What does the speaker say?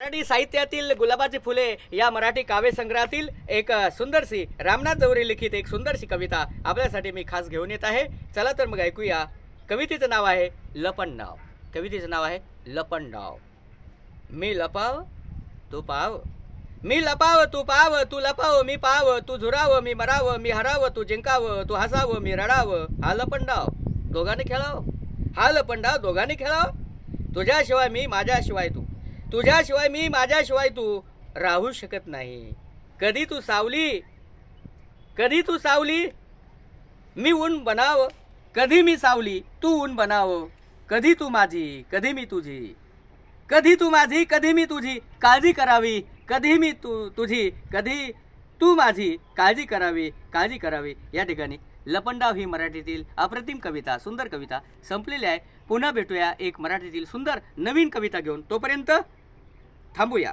मराठी साहित्यातील गुलाबाची फुले या मराठी काव्यसंग्रहातील एक सुंदरशी रामनाथ जवरे लिखित एक सुंदरशी कविता आपल्यासाठी मी खास घेऊन येत आहे। चला तर मग ऐकूया। कवितेचं नाव आहे लपंडाव। कवितेचं नाव आहे लपंडाव। मी लपाव तू पाव, मी लपाव तू पाव, तू लपाव मी पाव, तू झुराव मी मराव, मी हराव तू जिंकाव, तू हसाव मी रडाव, हा लपंडाव दोघांनी खेळाव, हा लपंडाव दोघांनी खेळाव। तुझ्याशिवाय मी माझ्याशिवाय तू, तुझ्याशिवाय मी माझ्याशिवाय तू राहू शकत नाही। कधी तू सावली, कधी तू सावली मी ऊन बनाव, कधी मी सावली तू ऊन बनाव, कधी तू माझी कधी मी तुझी, कधी तू माझी कधी मी तुझी काळजी करावी, कधी मी तुझी कधी तू माझी काळजी करावी, काळजी करावी। या ठिकाणी लपंडाव ही मराठीतील अप्रतिम कविता, सुंदर कविता संपलेली आहे। पुन्हा भेटूया एक मराठीतील सुंदर नवीन कविता घेऊन। तोपर्यंत थांबूया।